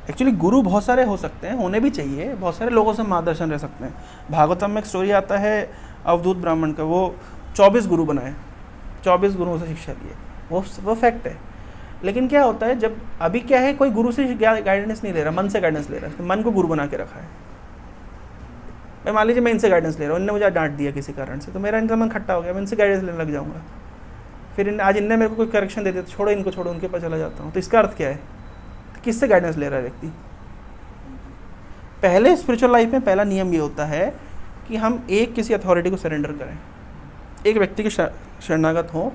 Actually गुरु बहुत सारे हो सकते हैं, होने भी चाहिए, बहुत सारे लोगों से मार्गदर्शन रह सकते हैं। भागवतम में एक स्टोरी आता है अवधूत ब्राह्मण का, वो 24 गुरु बनाए, 24 गुरुओं से शिक्षा लिए, वो फैक्ट है। लेकिन क्या होता है, जब अभी क्या है, कोई गुरु से गाइडेंस नहीं ले रहा, मन से गाइडेंस ले रहा है, तो मन को गुरु बना के रखा है। मैं मान लीजिए मैं इनसे गाइडेंस ले रहा हूँ, इनने मुझे डांट दिया किसी कारण से, तो मेरा इनका मन खट्टा हो गया, मैं इनसे गाइडेंस लेने लग जाऊँगा। फिर आज इनने मेरे को कोई करेक्शन दे दिया, तो छोड़ो इनको, छोड़ो, उनके पास चला जाता हूँ। तो इसका अर्थ क्या है, तो किससे गाइडेंस ले रहा है व्यक्ति? पहले स्पिरिचुअल लाइफ में पहला नियम ये होता है कि हम एक किसी अथॉरिटी को सरेंडर करें, एक व्यक्ति के शरणागत हों,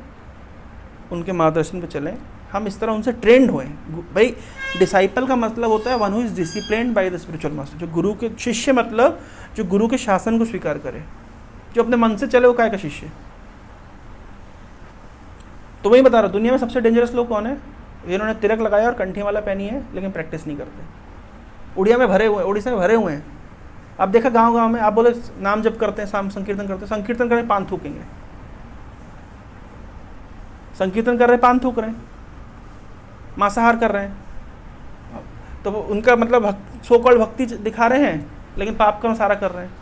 उनके मार्गदर्शन पे चलें, हम इस तरह उनसे ट्रेंड हुए। भाई डिसाइपल का मतलब होता है one who is disciplined by the spiritual master. जो गुरु के शिष्य मतलब जो गुरु के शासन को स्वीकार करे, जो अपने मन से चले, वो काय का शिष्य। तो वही बता रहा हूँ, दुनिया में सबसे डेंजरस लोग कौन है? जिन्होंने तिलक लगाया और कंठी वाला पहनी है लेकिन प्रैक्टिस नहीं करते। उड़िया में भरे हुए, उड़ीसा में भरे हुए हैं। आप देखा गांव गांव में, आप बोले नाम जप करते हैं, शाम संकीर्तन करते हैं, संकीर्तन कर रहे पान थूकेंगे, संकीर्तन कर रहे पान थूक रहे हैं, मांसाहार कर रहे हैं। तो उनका मतलब सो कॉल्ड भक्ति दिखा रहे हैं लेकिन पाप कर्म सारा कर रहे हैं।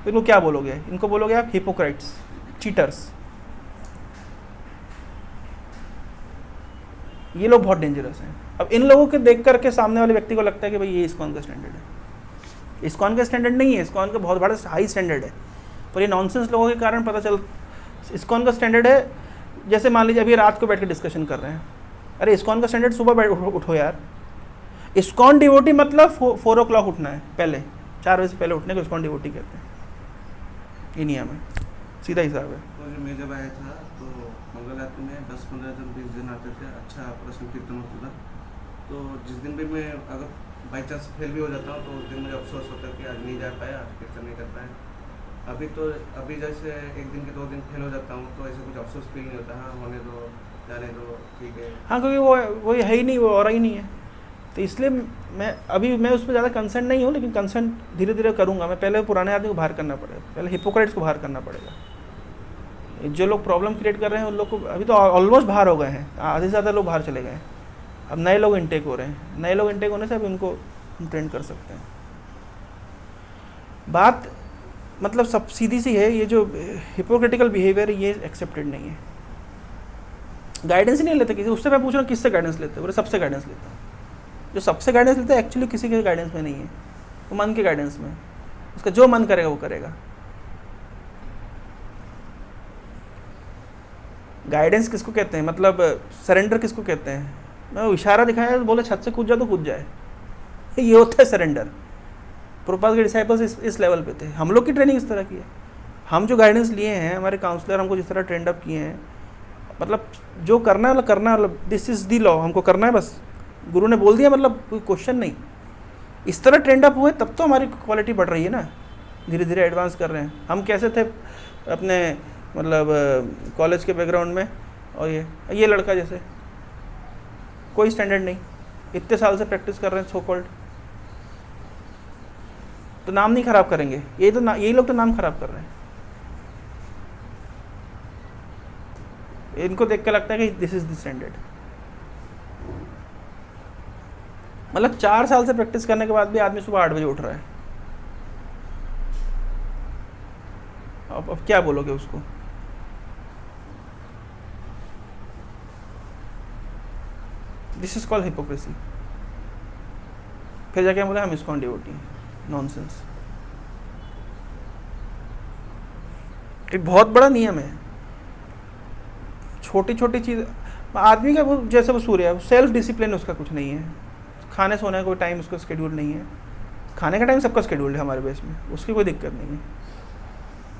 तो इनको क्या बोलोगे? इनको बोलोगे आप हिपोक्राइट्स, चीटर्स। ये लोग बहुत डेंजरस हैं। अब इन लोगों के देख करके सामने वाले व्यक्ति को लगता है कि भाई ये इस्कॉन का स्टैंडर्ड है। इस्कॉन का स्टैंडर्ड नहीं है, इस्कॉन का बहुत बड़ा हाई स्टैंडर्ड है, पर ये नॉनसेंस लोगों के कारण पता चल इस्कॉन का स्टैंडर्ड है। जैसे मान लीजिए अभी रात को बैठ के डिस्कशन कर रहे हैं, अरे इस्कॉन का स्टैंडर्ड सुबह उठो यार। इस्कॉन डिवोटी मतलब 4 o'clock उठना है, पहले 4 बजे से पहले उठने को इस्कॉन डिवोटी कहते हैं। ये नियम है, सीधा हिसाब है। मैं जब आया था तो मंगल आरती में 10-15 जन 20 जन आते थे, अच्छा प्रश्न कीर्तन होता था। तो जिस दिन भी मैं अगर बाई चांस फेल भी हो जाता हूँ तो उस दिन मुझे अफसोस होता है कि आज नहीं जा पाया, कीर्तन नहीं कर पाया। अभी जैसे 1 दिन के 2 दिन फेल हो जाता हूँ तो ऐसे कुछ अफसोस फील नहीं होता। हाँ होने दो, जाने दो, ठीक है। हाँ, क्योंकि वो है ही नहीं, वो और ही नहीं है। तो इसलिए मैं उस पर ज़्यादा कंसर्न नहीं हूँ, लेकिन कंसर्न धीरे धीरे करूँगा। मैं पहले पुराने आदमी को बाहर करना पड़ेगा, पहले हिपोक्रेट्स को बाहर करना पड़ेगा। जो लोग प्रॉब्लम क्रिएट कर रहे हैं उन लोग को अभी तो ऑलमोस्ट बाहर हो गए हैं, आधे से ज़्यादा लोग बाहर चले गए हैं। अब नए लोग इनटेक हो रहे हैं, नए लोग इनटेक होने से अभी उनको हम ट्रेंड कर सकते हैं। बात मतलब सब सीधी सी है, ये जो हिपोक्रिटिकल बिहेवियर ये एक्सेप्टेड नहीं है। गाइडेंस ही नहीं लेते किसी, उससे मैं पूछ रहा हूँ किससे गाइडेंस लेते हो? बोले सबसे गाइडेंस लेता हूँ। जो सबसे गाइडेंस लेता है एक्चुअली किसी के गाइडेंस में नहीं है, वो मन के गाइडेंस में। उसका जो मन करेगा वो करेगा। गाइडेंस किसको कहते हैं, मतलब सरेंडर किसको कहते हैं? मैं इशारा दिखाया तो बोले छत से कूद जाए तो कूद जाए, ये होता है सरेंडर। प्रभुपाद के डिसाइपल्स इस लेवल पे थे। हम लोग की ट्रेनिंग इस तरह की है। हम जो गाइडेंस लिए हैं, हमारे काउंसलर हमको जिस तरह ट्रेंड अप किए हैं, मतलब जो करना है करना है, मतलब दिस इज़ दी लॉ, हमको करना है बस। गुरु ने बोल दिया, मतलब कोई क्वेश्चन नहीं। इस तरह ट्रेंड अप हुए तब तो हमारी क्वालिटी बढ़ रही है ना, धीरे धीरे एडवांस कर रहे हैं। हम कैसे थे अपने मतलब कॉलेज के बैकग्राउंड में, और ये लड़का जैसे कोई स्टैंडर्ड नहीं, इतने साल से प्रैक्टिस कर रहे हैं सो कॉल्ड, तो नाम नहीं खराब करेंगे। यही लोग तो नाम खराब कर रहे हैं। इनको देख के लगता है कि दिस इज द स्टैंडर्ड। मतलब 4 साल से प्रैक्टिस करने के बाद भी आदमी सुबह 8 बजे उठ रहा है। अब क्या बोलोगे उसको? This is called hypocrisy. फिर जाके बोले हम इस्कॉन डिवोटी हैं। नॉनसेंस। एक बहुत बड़ा नियम है। छोटी छोटी चीज़ आदमी का वो जैसे वो सूर्य है, सेल्फ डिसिप्लिन उसका कुछ नहीं है। खाने सोने का कोई टाइम उसका शेड्यूल नहीं है। खाने का टाइम सबका शेड्यूल है हमारे बेस में, उसकी कोई दिक्कत नहीं है।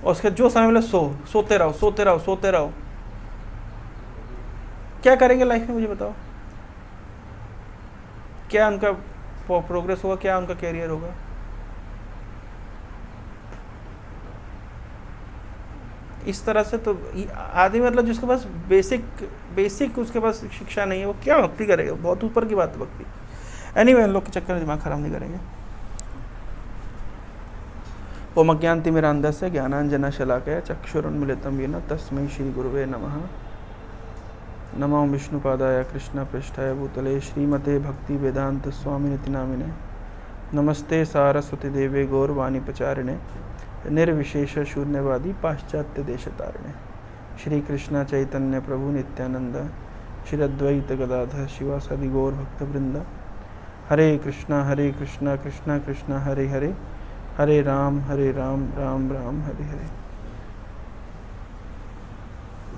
और उसका जो समय मिला सोते रहो सोते रहो सोते रहो। क्या करेंगे लाइफ में मुझे बताओ? क्या उनका प्रोग्रेस होगा? क्या उनका कैरियर होगा? इस तरह से तो आदमी मतलब जिसके पास बेसिक उसके पास शिक्षा नहीं है, वो क्या भक्ति करेगा? बहुत ऊपर की बात है भक्ति। एनीवे, इन लोग के चक्कर में दिमाग खराब नहीं करेंगे। ओम अज्ञानतिमिरान्धस्य ज्ञानाञ्जनशलाकया चक्षुरुन्मीलितं येन तस्मै श्री गुरुवे नमः। नमो विष्णुपादाय कृष्णपृष्ठाय भूतले श्रीमते भक्ति वेदांत स्वामिनिति नामिने नमस्ते सारस्वती देवे गौरवाणी प्रचारिणे निर्विशेष शून्यवादी पाश्चात्य देशतारिणे श्री कृष्ण चैतन्य प्रभु नित्यानंद श्री अद्वैत गदाधर शिवासादि गौर भक्तवृंद हरे Krishna Krishna Krishna Hare Hare Hare Ram Ram Ram Hare Hare.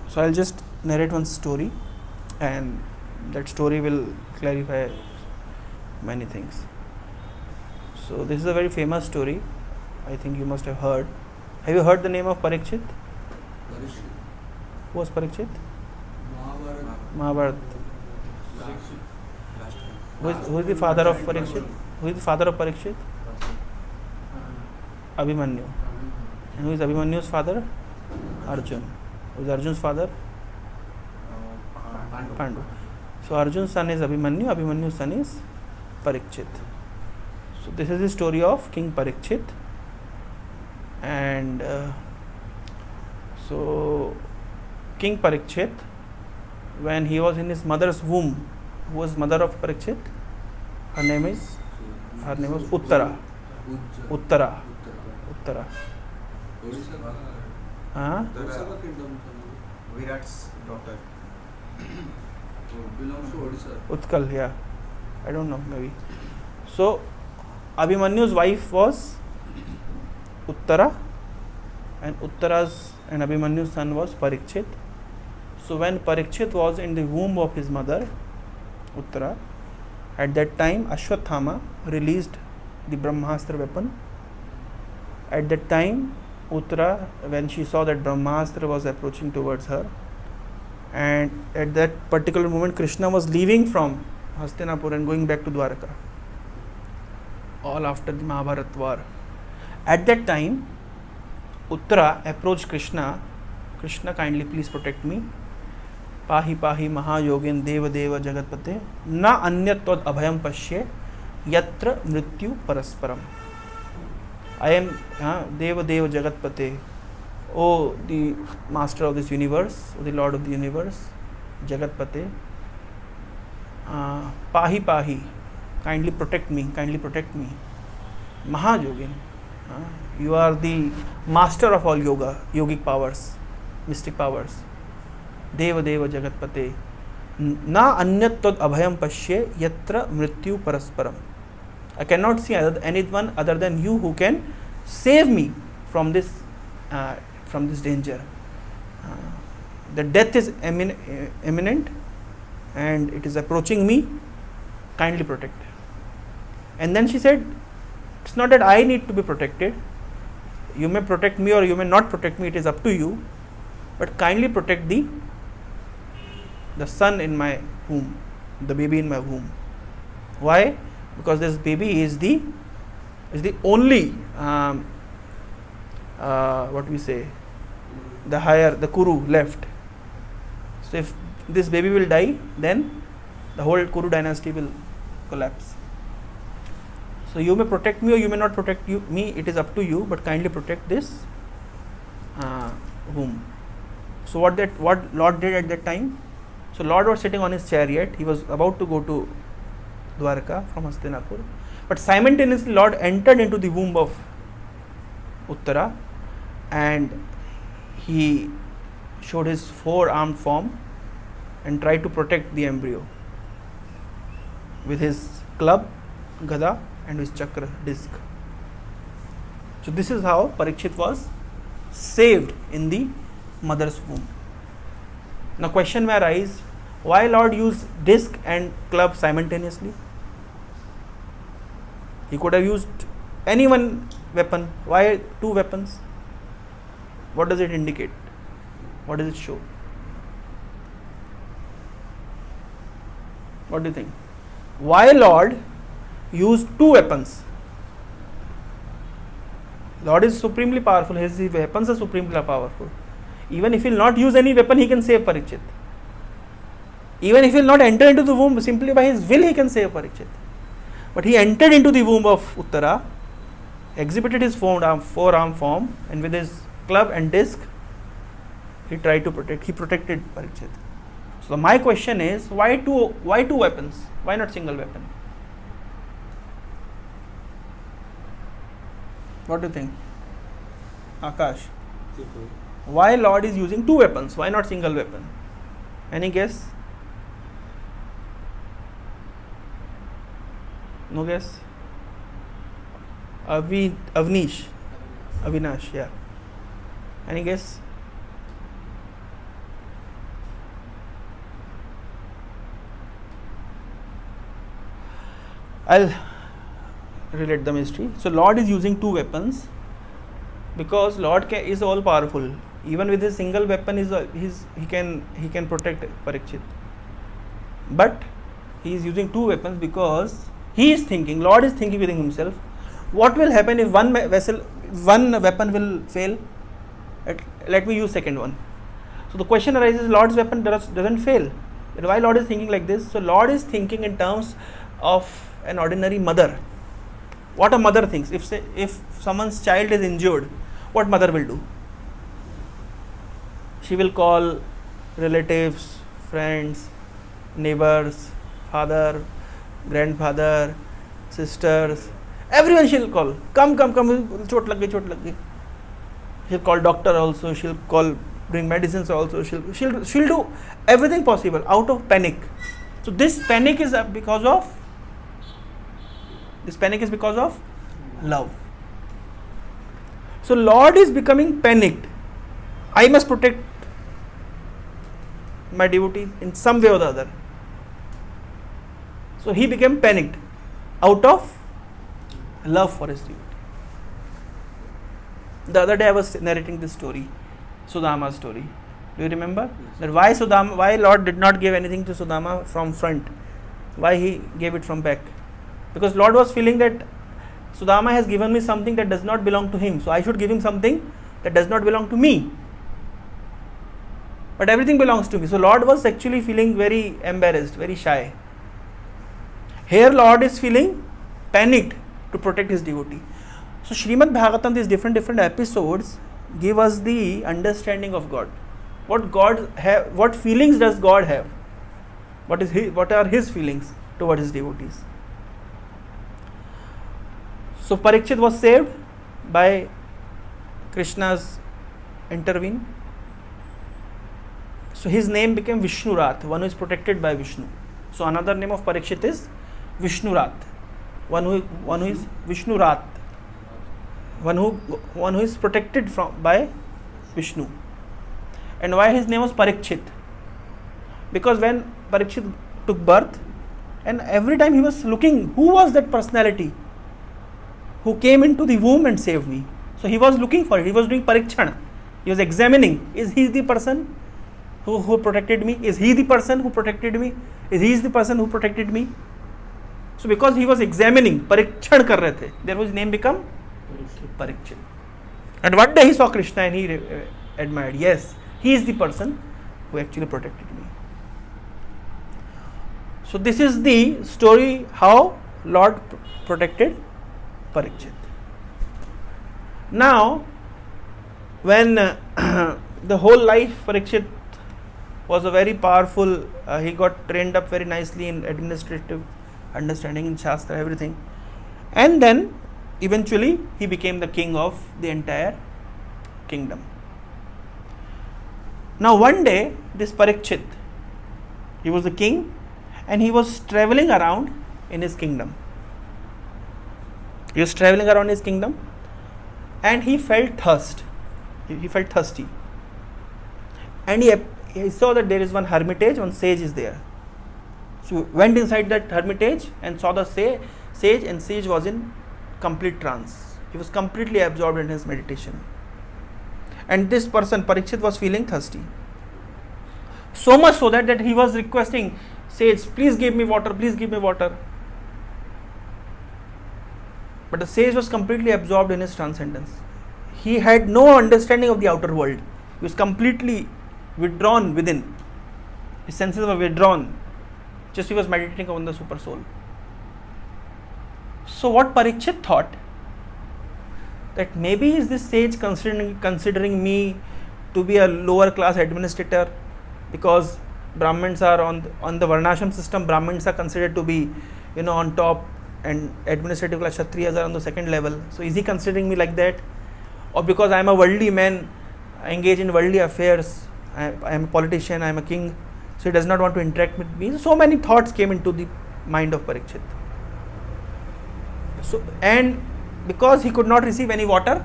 So I'll just narrate one story and that story will clarify many things. So this is a very famous story. I think you must have heard. Have you heard the name of Parikshit? Who was Parikshit? Mahabharata. Who is the father of Parikshit? Who is the father of Parikshit? Abhimanyu. And who is Abhimanyu's father? Arjun. Who is Arjun's father? Pandu. So Arjun's son is Abhimanyu, Abhimanyu's son is Parikshit. So this is the story of King Parikshit. And so King Parikshit, when he was in his mother's womb, who was mother of Parikshit? Her name was Uttara. Uttara. Virat's daughter. Belongs to Odisha. Utkal, yeah. I don't know, maybe. So Abhimanyu's wife was Uttara, and Uttara's and Abhimanyu's son was Parikshit. So when Parikshit was in the womb of his mother, Uttara, at that time Ashwathama released the Brahmastra weapon. At that time, Uttara, when she saw that Brahmastra was approaching towards her, and at that particular moment Krishna was leaving from Hastinapur and going back to Dwarka, all after the Mahabharata war. At that time, Uttara approached Krishna. Krishna, kindly please protect me. Pahi pahi mahayogin deva deva jagatpate na anyatvad abhayam pashye yatra mrityu parasparam. I am Deva Deva Jagatpate, O the master of this universe, O the lord of the universe, Jagatpate. Pahi pahi, kindly protect me. Mahayogin, you are the master of all yoga, yogic powers, mystic powers. Deva Deva Jagatpate, na anyatvad abhayam pashye yatra mrityu parasparam. I cannot see anyone other than you who can save me from this danger. The death is imminent and it is approaching me. Kindly protect. And then she said, it's not that I need to be protected. You may protect me or you may not protect me. It is up to you. But kindly protect the son in my womb, the baby in my womb. Why? Because this baby is the only what we say, the Kuru left. So if this baby will die, then the whole Kuru dynasty will collapse. So you may protect me or you may not protect me. It is up to you. But kindly protect this womb. So what Lord did at that time? So Lord was sitting on his chariot. He was about to go to Dwarka from Hastinapur, but simultaneously Lord entered into the womb of Uttara and he showed his four-armed form and tried to protect the embryo with his club, gada and his chakra disc. So this is how Parikshit was saved in the mother's womb. Now question may arise, why Lord used disc and club simultaneously? He could have used any one weapon. Why two weapons? What does it indicate? What does it show? What do you think? Why Lord used two weapons? Lord is supremely powerful. His weapons are supremely powerful. Even if he will not use any weapon, he can save Parikshit. Even if he will not enter into the womb, simply by his will he can save Parikshit. But he entered into the womb of Uttara, exhibited his four-arm form, and with his club and disc, he protected Parikshit. So my question is, why two weapons? Why not single weapon? What do you think, Akash? Why Lord is using two weapons? Why not single weapon? Any guess? No guess? Avinash, yeah. Any guess? I'll relate the mystery. So Lord is using two weapons because Lord is all powerful. Even with his single weapon, he can protect Parikshit. But he is using two weapons because Lord is thinking within himself, what will happen if one weapon will fail? Let me use second one. So the question arises, Lord's weapon doesn't fail. Why Lord is thinking like this? So Lord is thinking in terms of an ordinary mother. What a mother thinks. If someone's child is injured, what mother will do? She will call relatives, friends, neighbors, father, grandfather, sisters, everyone she'll call. Come, chot lag gayi. She'll call doctor also, bring medicines also, she'll do everything possible out of panic. So this panic is because of love. So Lord is becoming panicked. I must protect my devotee in some way or the other. So he became panicked out of love for his devotee. The other day I was narrating this story, Sudama's story. Do you remember? That why Lord did not give anything to Sudama from front? Why he gave it from back? Because Lord was feeling that Sudama has given me something that does not belong to him, so I should give him something that does not belong to me. But everything belongs to me. So Lord was actually feeling very embarrassed, very shy. Here Lord is feeling panicked to protect his devotee. So Srimad Bhagavatam, these different episodes give us the understanding of God. What feelings does God have? What are his feelings towards his devotees? So Parikshit was saved by Krishna's intervene. So his name became Vishnurat, one who is protected by Vishnu. So another name of Parikshit is Vishnurat, one who is Vishnurat, one who is protected by Vishnu. And why his name was Parikshit? Because when Parikshit took birth, and every time he was looking, who was that personality who came into the womb and saved me? So he was looking for it. He was doing parikshana. He was examining, is he the person who protected me? Is he the person who protected me? Is he the person who protected me? So because he was examining, parikshan kar rahe the, therefore his name became Parikshit. And one day he saw Krishna and he admired, yes, he is the person who actually protected me. So this is the story how Lord protected Parikshit. Now, when the whole life Parikshit was a very powerful, he got trained up very nicely in administrative understanding, in Shastra, everything. And then eventually he became the king of the entire kingdom. Now one day this Parikshit, he was the king and he was traveling around in his kingdom. He was traveling around his kingdom and he felt thirst. He felt thirsty. And he saw that there is one hermitage, one sage is there. So went inside that hermitage and saw the sage, and sage was in complete trance. He was completely absorbed in his meditation. And this person, Parikshit, was feeling thirsty. So much so that he was requesting, sage, please give me water, please give me water. But the sage was completely absorbed in his transcendence. He had no understanding of the outer world. He was completely withdrawn within. His senses were withdrawn. Just he was meditating on the super soul. So what Parikshit thought, that maybe is this sage considering me to be a lower class administrator, because Brahmins are on the Varnashram system. Brahmins are considered to be, on top, and administrative class Kshatriyas are on the second level. So is he considering me like that? Or because I am a worldly man, I engage in worldly affairs, I am a politician, I am a king, so he does not want to interact with me. So many thoughts came into the mind of Parikshit. So, and because he could not receive any water,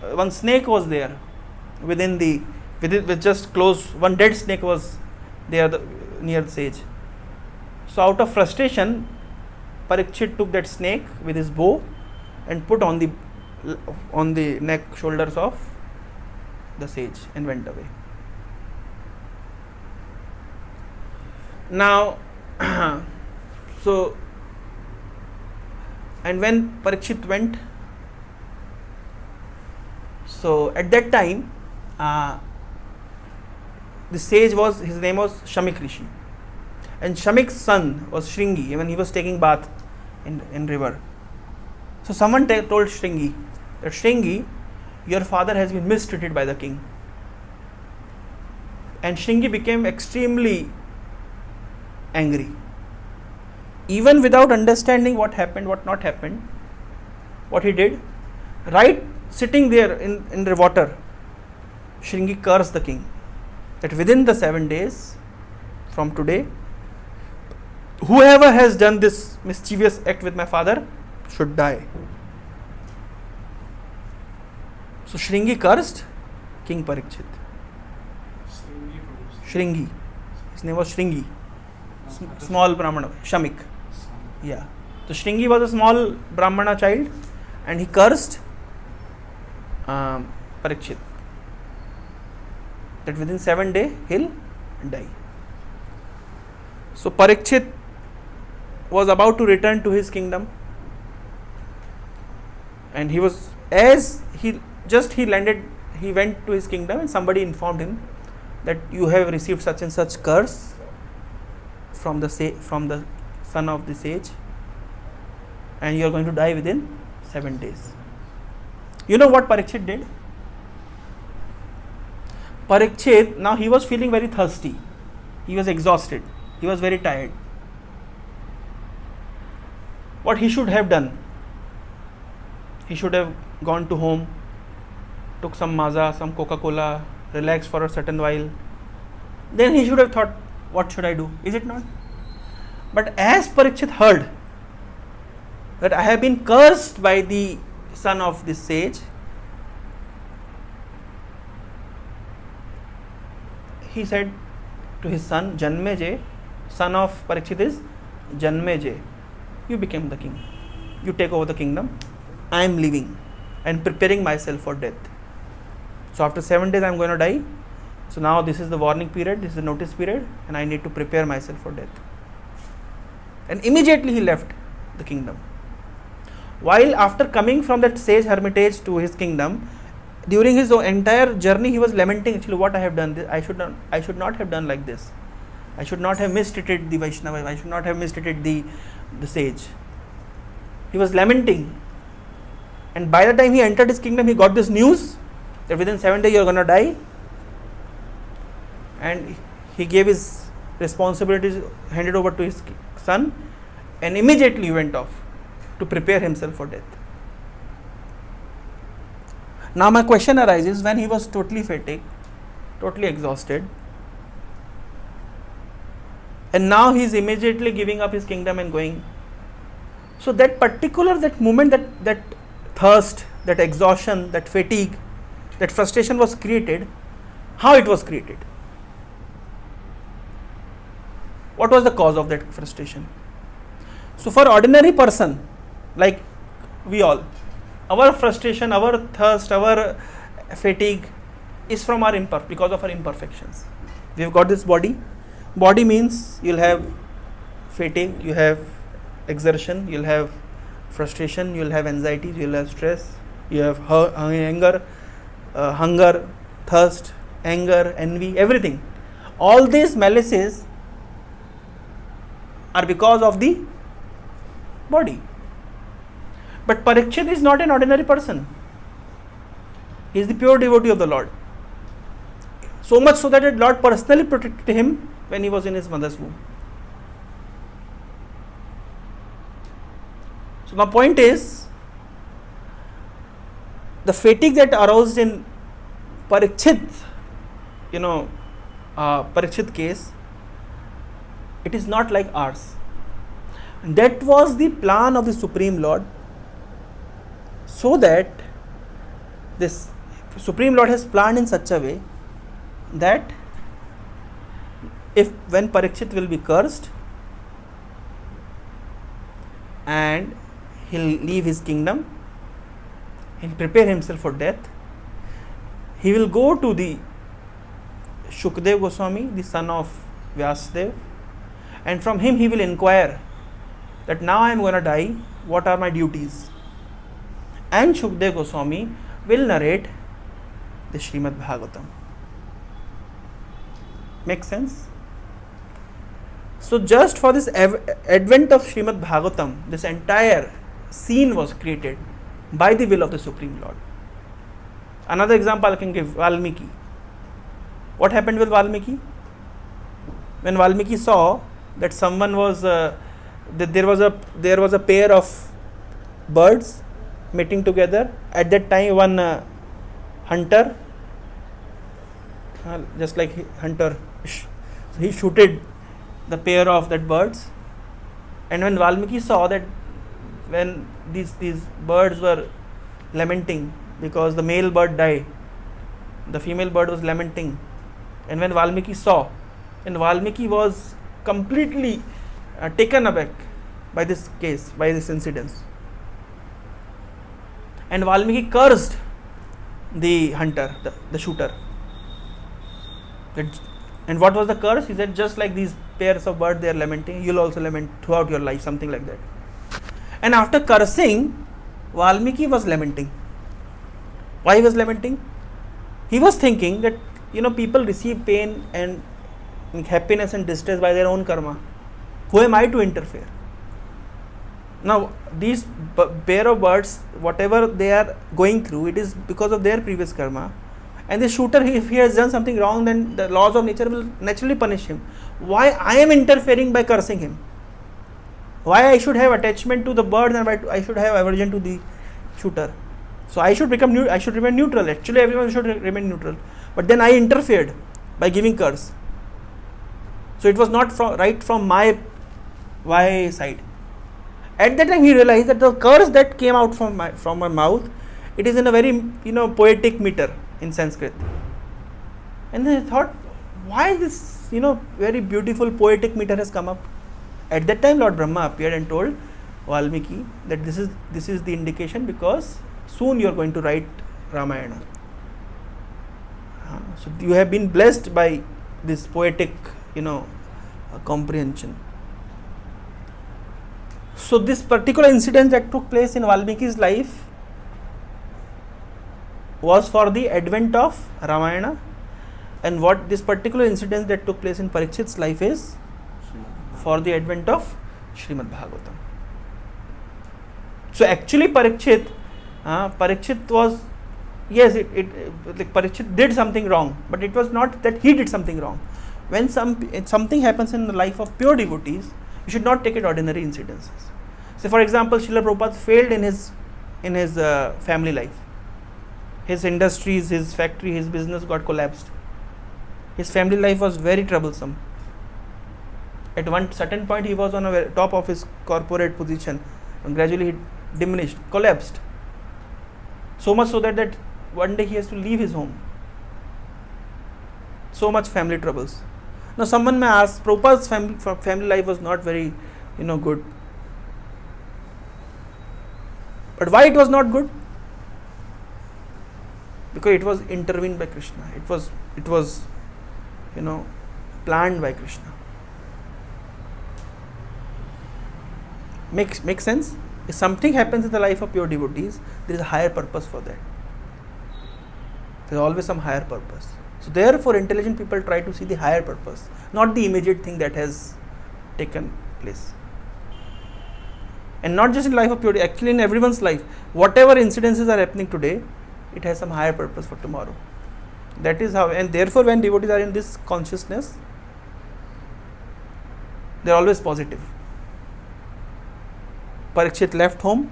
one snake was there with just close, one dead snake was there near the sage. So out of frustration, Parikshit took that snake with his bow and put on the neck, shoulders of the sage and went away. Now, so, and when Parikshit went, so at that time, the sage his name was Shamik Rishi, and Shamik's son was Shringi when he was taking bath in river. So someone told Shringi that, Shringi, your father has been mistreated by the king. And Shringi became extremely angry. Even without understanding what happened, what not happened, what he did, right sitting there in the water, Shringi cursed the king that within the 7 days from today, whoever has done this mischievous act with my father should die. So Shringi cursed King Parikshit. Shringi. His name was Shringi. Small Brahmana. Shamik. Yeah. So Shringi was a small Brahmana child and he cursed Parikshit that within 7 days he'll die. So Parikshit was about to return to his kingdom, and he landed, he went to his kingdom and somebody informed him that you have received such and such curse from the son of the sage and you are going to die within 7 days. You know what Parikshit did? Parikshit, now he was feeling very thirsty, he was exhausted, he was very tired. What he should have done? He should have gone to home, took some maza, some Coca-Cola, relaxed for a certain while. Then he should have thought, what should I do? Is it not? But as Parikshit heard that I have been cursed by the son of this sage, he said to his son, Janmejay, son of Parikshit is Janmejay, you became the king, you take over the kingdom, I am leaving and preparing myself for death. So after 7 days I am going to die. So now this is the warning period, this is the notice period, and I need to prepare myself for death. And immediately he left the kingdom. While after coming from that sage hermitage to his kingdom, during his entire journey he was lamenting, actually, what I have done, I should not have done like this. I should not have mistreated the Vaishnava, I should not have mistreated the sage. He was lamenting. And by the time he entered his kingdom, he got this news that within 7 days you are going to die. And he gave his responsibilities, handed over to his son, and immediately went off to prepare himself for death. Now my question arises, when he was totally fatigued, totally exhausted, and now he is immediately giving up his kingdom and going. So that moment, that thirst, that exhaustion, that fatigue, that frustration was created. How it was created? What was the cause of that frustration? So for ordinary person like we all, our frustration, our thirst, our fatigue is from because of our imperfections. We have got this body. Body means you'll have fatigue, you have exertion, you'll have frustration, you'll have anxiety, you'll have stress, you have hunger, thirst, anger, envy, everything. All these malices are because of the body. But Parikshit is not an ordinary person. He is the pure devotee of the Lord. So much so that the Lord personally protected him when he was in his mother's womb. So my point is, the fatigue that aroused in Parikshit, Parikshit case, it is not like ours. That was the plan of the Supreme Lord, so that this Supreme Lord has planned in such a way that when Parikshit will be cursed and he'll leave his kingdom, he'll prepare himself for death, he will go to the Shukdev Goswami, the son of Vyasdev, and from him he will inquire that now I am going to die, what are my duties? And Shukdev Goswami will narrate the Srimad Bhagavatam. Make sense? So just for this advent of Srimad Bhagavatam, this entire scene was created by the will of the Supreme Lord. Another example I can give, Valmiki. What happened with Valmiki? When Valmiki saw that someone was, that there was a pair of birds mating together. At that time, one hunter, just like hunter, he shooted the pair of that birds. And when Valmiki saw that when these birds were lamenting because the male bird died, the female bird was lamenting. And when Valmiki saw, and Valmiki was completely taken aback by this case, by this incident. And Valmiki cursed the hunter, the shooter. And what was the curse? He said, just like these pairs of birds, they are lamenting, you'll also lament throughout your life, something like that. And after cursing, Valmiki was lamenting. Why he was lamenting? He was thinking that, people receive pain and happiness and distress by their own karma. Who am I to interfere? Now, these pair of birds, whatever they are going through, it is because of their previous karma. And the shooter, if he has done something wrong, then the laws of nature will naturally punish him. Why I am interfering by cursing him? Why I should have attachment to the bird and why I should have aversion to the shooter? So I should remain neutral. Actually, everyone should remain neutral. But then I interfered by giving curse. So it was not right from my side. At that time, he realized that the curse that came out from my mouth, it is in a very poetic meter in Sanskrit. And then I thought, why this very beautiful poetic meter has come up? At that time, Lord Brahma appeared and told Valmiki that this is the indication, because soon you are going to write Ramayana. So you have been blessed by this poetic comprehension. So this particular incident that took place in Valmiki's life was for the advent of Ramayana, and what this particular incident that took place in Parikshit's life is for the advent of Srimad Bhagavatam. So actually Parikshit was, yes, like Parikshit did something wrong, but it was not that he did something wrong. When something happens in the life of pure devotees, you should not take it ordinary incidences. So for example, Srila Prabhupada failed in his family life. His industries, his factory, his business got collapsed. His family life was very troublesome. At one certain point, he was on the top of his corporate position, and gradually he diminished, collapsed. So much so that one day he has to leave his home. So much family troubles. Now someone may ask, Prabhupada's family life was not very, good. But why it was not good? Because it was intervened by Krishna. It was planned by Krishna. Makes sense? If something happens in the life of pure devotees, there is a higher purpose for that. There is always some higher purpose. So therefore, intelligent people try to see the higher purpose, not the immediate thing that has taken place. And not just in life of purity, actually in everyone's life, whatever incidences are happening today, it has some higher purpose for tomorrow. That is how, and therefore when devotees are in this consciousness, they are always positive. Parikshit left home.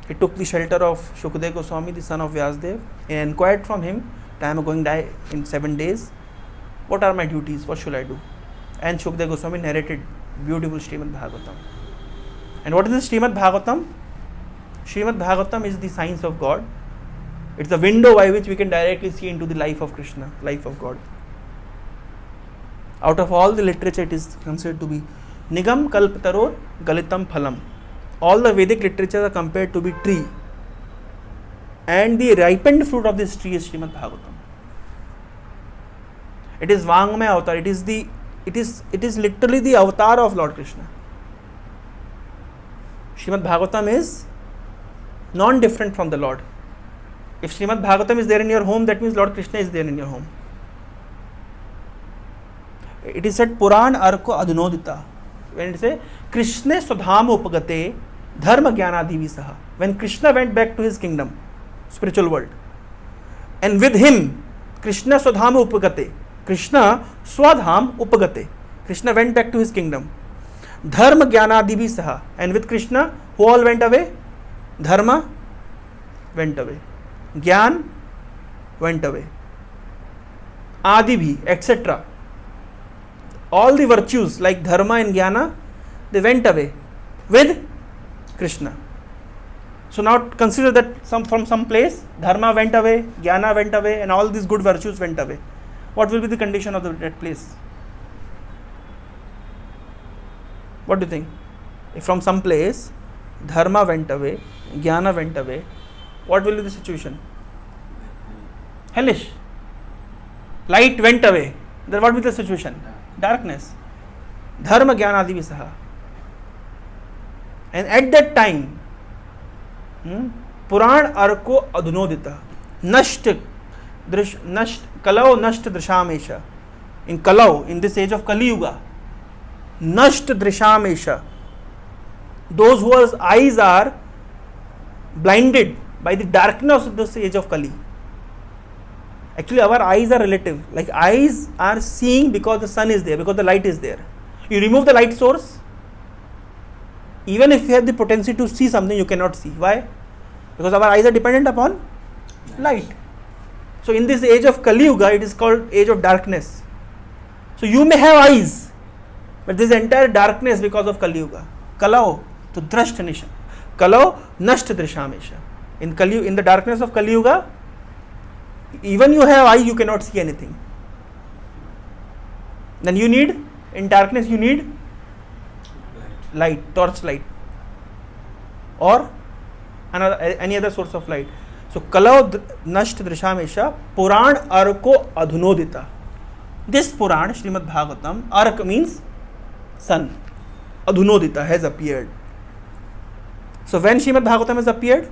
He took the shelter of Shukadeva Goswami, the son of Vyasdev, and inquired from him, I am going to die in 7 days. What are my duties? What should I do? And Shukadeva Goswami narrated beautiful Srimad Bhagavatam. And what is this Srimad Bhagavatam? Srimad Bhagavatam is the science of God. It's the window by which we can directly see into the life of Krishna, life of God. Out of all the literature, it is considered to be Nigam Kalpataror Galitam Phalam. All the Vedic literature are compared to be tree. And the ripened fruit of this tree is Srimad Bhagavatam. It is Vangmaya avatar. It is literally the avatar of Lord Krishna. Srimad Bhagavatam is non-different from the Lord. If Srimad Bhagavatam is there in your home, that means Lord Krishna is there in your home. It is said Puran Arko Adunodita. When it says Krishna Swadhama Upagate Dharma Jnanadi Visaha. When Krishna went back to his kingdom, spiritual world, and with him Krishna Swadhama Upagate. Krishna Swadham Upagate. Krishna went back to his kingdom. Dharma Jnanadi Visaha. And with Krishna, who all went away? Dharma went away. Gyan went away. Adibhi, etc. All the virtues like dharma and jnana, they went away with Krishna. So now consider that from some place, dharma went away, jnana went away, and all these good virtues went away. What will be the condition of that place? What do you think? If from some place, dharma went away, jnana went away, what will be the situation? Hellish. Light went away. Then what will be the situation? Darkness. Dharma Jnana Adi Visaha. And at that time, Puran Arko Adunodita. Nasht Kalau Nasht Drishamesha. In Kalau, in this age of Kali Yuga, Nasht Drishamesha. Those whose eyes are blinded by the darkness of this age of Kali. Actually, our eyes are relative. Like eyes are seeing because the sun is there, because the light is there. You remove the light source, even if you have the potency to see something, you cannot see. Why? Because our eyes are dependent upon light. So in this age of Kali Yuga, it is called age of darkness. So you may have eyes, but this entire darkness because of Kali Yuga. Kalau to drasht nisha. Kalau nasht drishamesha. In the darkness of Kali Yuga, even you have eye, you cannot see anything. Then you need, in darkness you need light, torch light, or any other source of light. So Kalau Nasht Drishamesha Puran Arko Adhunodita. This Puran, Srimad Bhagavatam, Ark means sun, Adhunodita, has appeared. So when Srimad Bhagavatam has appeared?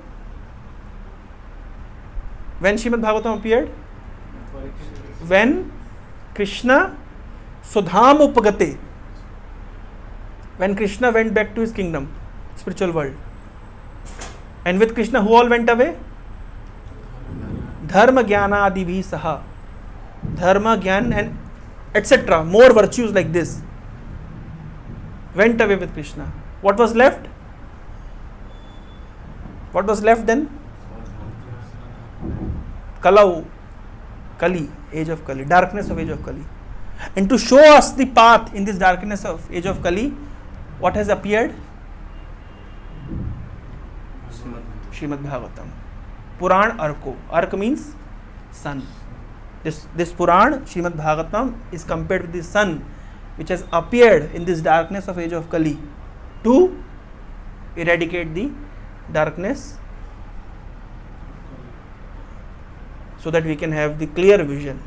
When Srimad Bhagavatam appeared? When Krishna Swadham Upagate. When Krishna went back to his kingdom, spiritual world. And with Krishna, who all went away? Dharma Jnana Adibhi Saha. Dharma, Jnana, and etc. More virtues like this went away with Krishna. What was left? What was left then? Kalau, Kali, age of Kali, darkness of age of Kali. And to show us the path in this darkness of age of Kali, what has appeared? Srimad Bhagavatam. Puran Arko. Ark means sun. This Puran, Srimad Bhagavatam, is compared with the sun, which has appeared in this darkness of age of Kali to eradicate the darkness, so that we can have the clear vision.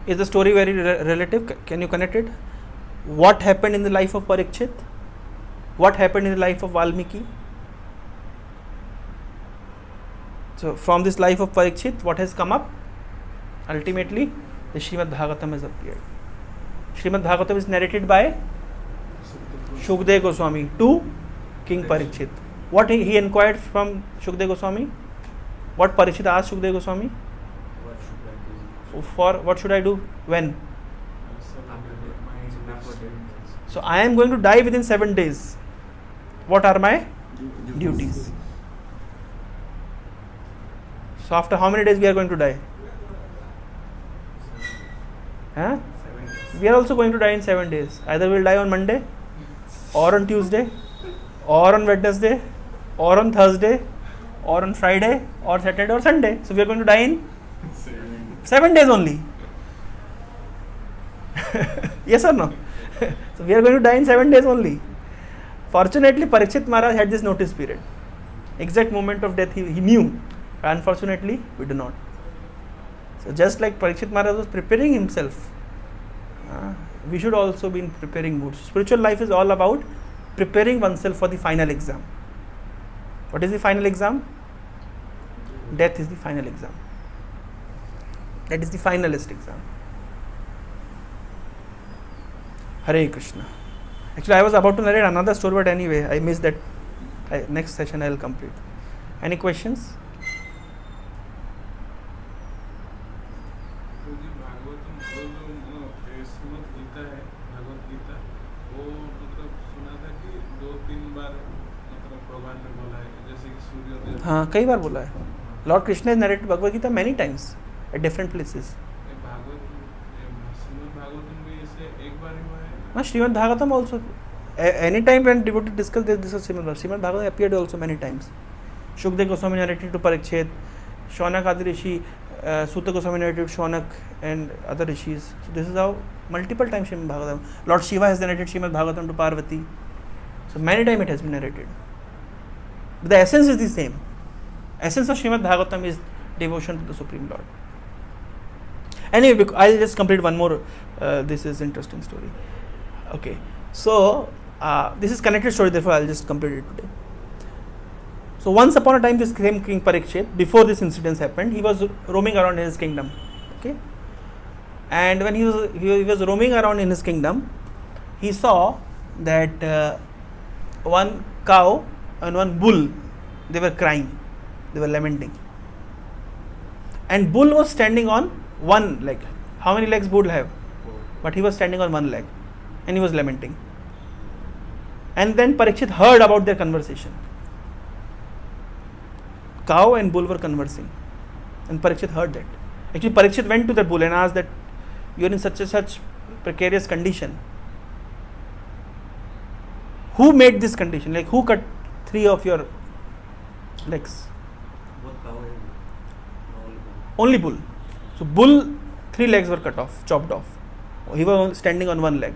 Is the story very relative? Can you connect it? What happened in the life of Parikshit? What happened in the life of Valmiki? So from this life of Parikshit, what has come up? Ultimately, the Srimad Bhagavatam has appeared. Srimad Bhagavatam is narrated by Shukdev Goswami to King Parikshit. What he inquired from Shukdev Goswami? What Parikshit asked Shukdev Goswami? What should I do? For what should I do? When? Before death. So I am going to die within 7 days. What are my duties? So after how many days we are going to die? Huh? 7 days. We are also going to die in 7 days. Either we will die on Monday, or on Tuesday, or on Wednesday, or on Thursday, or on Friday, or Saturday, or Sunday. So we are going to die in 7 days only. Yes or no? So we are going to die in 7 days only. Fortunately, Parikshit Maharaj had this notice period. Exact moment of death he knew. Unfortunately, we do not. So just like Parikshit Maharaj was preparing himself, we should also be in preparing mood. Spiritual life is all about preparing oneself for the final exam. What is the final exam? Death is the final exam. That is the finalist exam. Hare Krishna. Actually, I was about to narrate another story, but anyway, I missed that. Next session I will complete. Any questions? हाँ, कई बार बोला है. Lord Krishna has narrated Bhagavad Gita many times at different places. Srimad Bhagavatam also. Any time when devotees discuss this is Srimad Bhagavatam appeared also many times. Shukdev Goswami narrated to Parikshit, Shaunak Adi Rishi, Suta Goswami narrated to Shaunak and other rishis. So this is how multiple times Srimad Bhagavatam. Lord Shiva has narrated Srimad Bhagavatam to Parvati. So many times it has been narrated. But the essence is the same. Essence of Srimad Bhagavatam is devotion to the Supreme Lord. Anyway, I'll just complete one more. This is interesting story. Okay, so this is connected story, therefore I'll just complete it today. So once upon a time, this same King Parikshit, before this incident happened, he was roaming around in his kingdom. Okay, and when he was roaming around in his kingdom, he saw that one cow and one bull, they were crying, they were lamenting, and bull was standing on one leg. How many legs bull have? 4. But he was standing on one leg and he was lamenting. And then Parikshit heard about their conversation. Cow and bull were conversing, and Parikshit heard that. Actually, Parikshit went to the bull and asked that you are in such precarious condition. Who made this condition? Like, who cut 3 of your legs? Both cow and Only bull. So bull, 3 legs were cut off, chopped off. He was standing on one leg.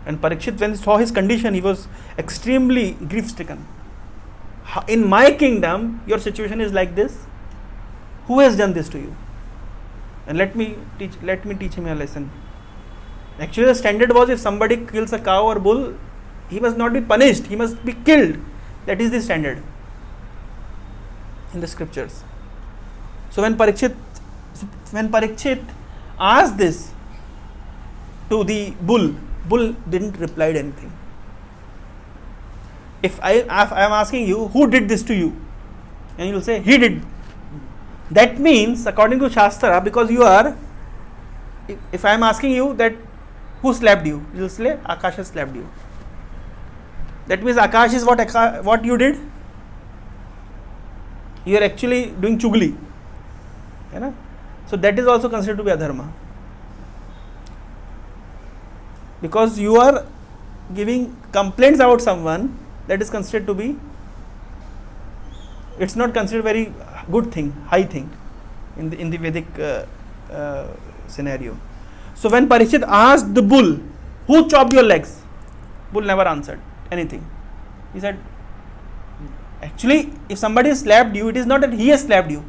And Parikshit, when he saw his condition, he was extremely grief-stricken. In my kingdom, your situation is like this. Who has done this to you? And let me teach him a lesson. Actually, the standard was, if somebody kills a cow or bull, he must not be punished. He must be killed. That is the standard in the scriptures. So when Parikshit asked this to the bull didn't reply anything. If I am asking you, who did this to you? And you will say, he did. That means, according to Shastra, because you are, if I am asking you that, who slapped you? You will say, Akash has slapped you. That means Akash is what you did? You are actually doing chugli. So that is also considered to be adharma. Because you are giving complaints about someone, that is considered to be, it's not considered very good thing, high thing in the Vedic scenario. So when Parikshit asked the bull, who chopped your legs? Bull never answered anything. He said, actually, if somebody slapped you, it is not that he has slapped you.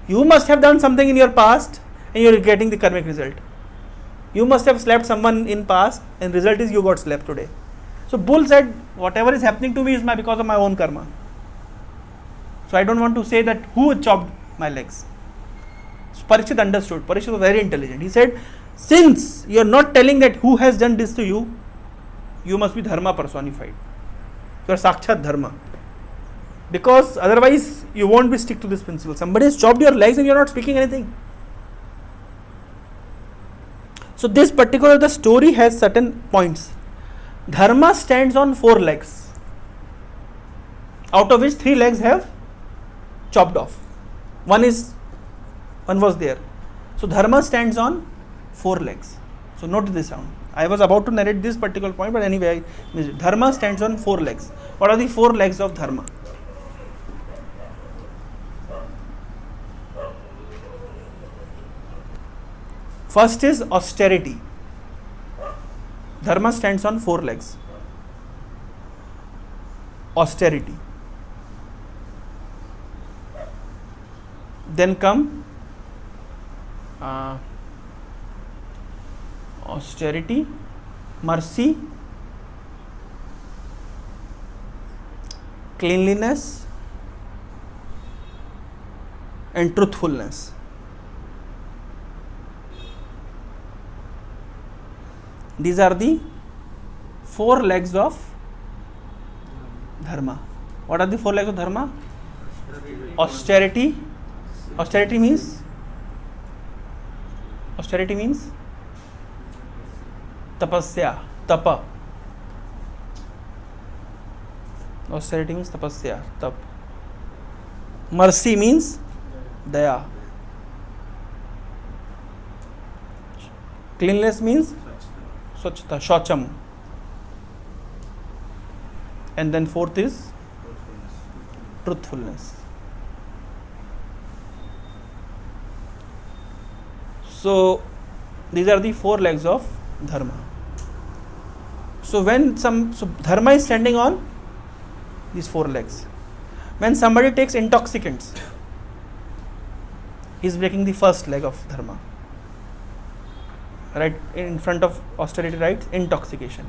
You must have done something in your past and you are getting the karmic result. You must have slapped someone in past and result is you got slapped today. So bull said, whatever is happening to me is because of my own karma. So I don't want to say that who chopped my legs. So Parikshit understood. Parikshit was very intelligent. He said, since you are not telling that who has done this to you, you must be dharma personified. You are sakshat dharma. Because otherwise you won't be stick to this principle. Somebody has chopped your legs and you are not speaking anything. So this particular, the story has certain points. Dharma stands on 4 legs, out of which 3 legs have chopped off. One was there. So dharma stands on 4 legs. So note this down. I was about to narrate this particular point, but anyway, dharma stands on 4 legs. What are the 4 legs of dharma? First is austerity. Dharma stands on 4 legs. Austerity. Then come austerity, mercy, cleanliness, and truthfulness. These are the 4 legs of dharma. What are the 4 legs of dharma? Austerity. Austerity means tapasya, tapa. Austerity means tapasya, tap. Mercy means daya. Cleanliness means swachhata, shaucham. And then 4th is truthfulness. So these are the 4 legs of dharma. So dharma is standing on these 4 legs. When somebody takes intoxicants, he is breaking the first leg of dharma. Right in front of austerity, right? Intoxication.